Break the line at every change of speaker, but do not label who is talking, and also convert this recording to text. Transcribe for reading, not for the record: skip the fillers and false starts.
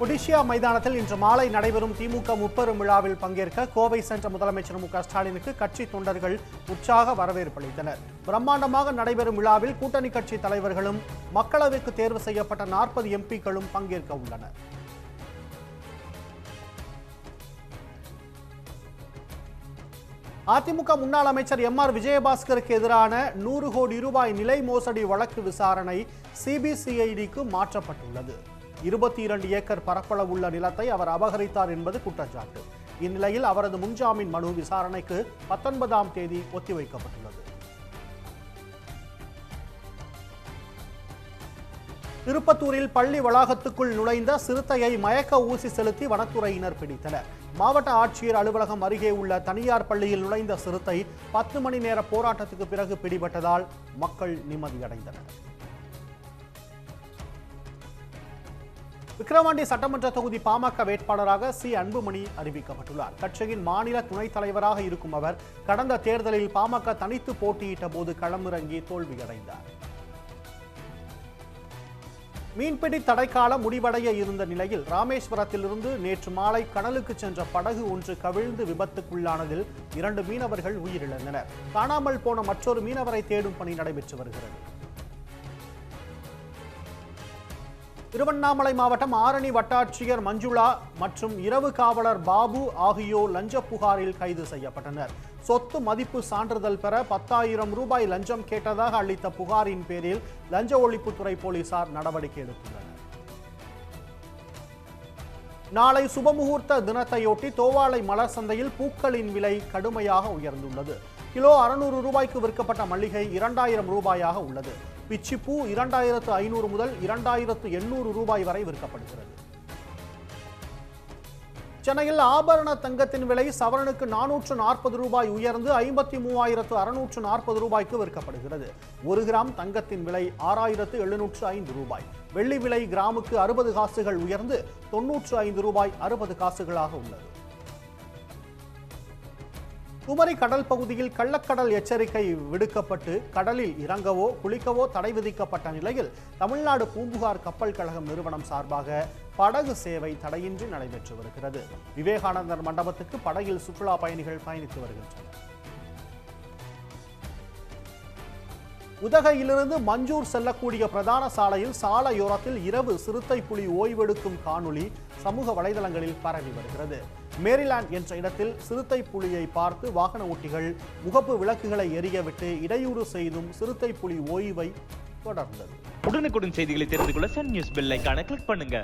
ஒடிஷா மைதானத்தில் இன்று மாலை நடைபெறும் திமுக முப்பெரும் விழாவில் பங்கேற்க கோவை சென்ற முதலமைச்சர் மு க ஸ்டாலினுக்கு கட்சி தொண்டர்கள் உற்சாக வரவேற்பு அளித்தனர். பிரம்மாண்டமாக நடைபெறும் விழாவில் கூட்டணி கட்சி தலைவர்களும் மக்களவைக்கு தேர்வு செய்யப்பட்ட 40 எம்பிக்களும் பங்கேற்க உள்ளனர். அதிமுக முன்னாள் அமைச்சர் எம்.ஆர். விஜயபாஸ்கருக்கு எதிரான 100 கோடி ரூபாய் நிலை மோசடி வழக்கு விசாரணை சிபிசிஐடிக்கு மாற்றப்பட்டுள்ளது. 22 ஏக்கர் பரப்பளவுள்ள நிலத்தை அவர் அபகரித்தார் என்பது குற்றச்சாட்டு. இந்நிலையில் அவரது முன்ஜாமீன் மனு விசாரணைக்கு 19ஆம் தேதி ஒத்திவைக்கப்பட்டுள்ளது. திருப்பத்தூரில் பள்ளி வளாகத்துக்குள் நுழைந்த சிறுத்தையை மயக்க ஊசி செலுத்தி வனத்துறையினர் பிடித்தனர். மாவட்ட ஆட்சியர் அலுவலகம் அருகே உள்ள தனியார் பள்ளியில் நுழைந்த சிறுத்தை 10 மணி நேர போராட்டத்துக்கு பிறகு பிடிபட்டதால் மக்கள் நிம்மதியடைந்தனர். விக்கிரவாண்டி சட்டமன்ற தொகுதி பாமக வேட்பாளராக சி. அன்புமணி அறிவிக்கப்பட்டுள்ளார். கட்சியின் மாநில துணைத் தலைவராக இருக்கும் அவர் கடந்த தேர்தலில் பாமக தனித்து போட்டியிட்ட போது களமிறங்கி தோல்வியடைந்தார். மீன்பிடி தடைக்காலம் முடிவடைய இருந்த நிலையில் ராமேஸ்வரத்திலிருந்து நேற்று மாலை கடலுக்கு சென்ற படகு ஒன்று கவிழ்ந்து விபத்துக்குள்ளானதில் 2 மீனவர்கள் உயிரிழந்தனர். காணாமல் போன மற்றொரு மீனவரை தேடும் பணி நடைபெற்று வருகிறது. திருவண்ணாமலை மாவட்டம் ஆரணி வட்டாட்சியர் மஞ்சுளா மற்றும் இரவு காவலர் பாபு ஆகியோர் லஞ்ச புகாரில் கைது செய்யப்பட்டனர். சொத்து மதிப்பு சான்றிதழ் பெற 10,000 ரூபாய் லஞ்சம் கேட்டதாக அளித்த புகாரின் பேரில் லஞ்ச ஒழிப்புத்துறை போலீசார் நடவடிக்கை எடுத்துள்ளனர். நாளை சுபமுகூர்த்த தினத்தையொட்டி தோவாளை மலர் சந்தையில் பூக்களின் விலை கடுமையாக உயர்ந்துள்ளது. கிலோ 600 ரூபாய்க்கு விற்கப்பட்ட மல்லிகை 2,000 ரூபாயாக உள்ளது. பிச்சிப்பூ 2,500 முதல் 2,800 ரூபாய் வரை விற்கப்படுகிறது. சென்னையில் ஆபரண தங்கத்தின் விலை சவரனுக்கு 440 ரூபாய் உயர்ந்து 53,640 ரூபாய்க்கு விற்கப்படுகிறது. 1 கிராம் தங்கத்தின் விலை 6,705 ரூபாய். வெள்ளி விலை கிராமுக்கு 60 காசுகள் உயர்ந்து 95 ரூபாய் 60 காசுகளாக உள்ளது. குமரி கடல் பகுதியில் கள்ளக்கடல் எச்சரிக்கை விடுக்கப்பட்டு கடலில் இறங்கவோ குளிக்கவோ தடை விதிக்கப்பட்ட நிலையில் தமிழ்நாடு பூம்புகார் கப்பல் கழகம் நிறுவனம் சார்பாக படகு சேவை தடையின்றி நடைபெற்று வருகிறது. விவேகானந்தர் மண்டபத்துக்கு படகில் சுற்றுலா பயணிகள் பயணித்து வருகின்றனர். உதகையிலிருந்து மஞ்சூர் செல்லக்கூடிய பிரதான சாலையில் சாலையோரத்தில் இரவு சிறுத்தை புலி ஓய்வெடுக்கும் காணொளி சமூக வலைதளங்களில் பரவி வருகிறது. மேரிலாண்ட் என்ற இடத்தில் சிறுத்தை புலியை பார்த்து வாகன ஓட்டிகள் முகப்பு விளக்குகளை எரியவிட்டு இடையூறு செய்தும் சிறுத்தை புலி ஓய்வை தொடர்ந்தது.
உடனுக்குடன் செய்திகளை தெரிந்து கொள்ள சன் நியூஸ் பெல் ஐகானை கிளிக் பண்ணுங்க.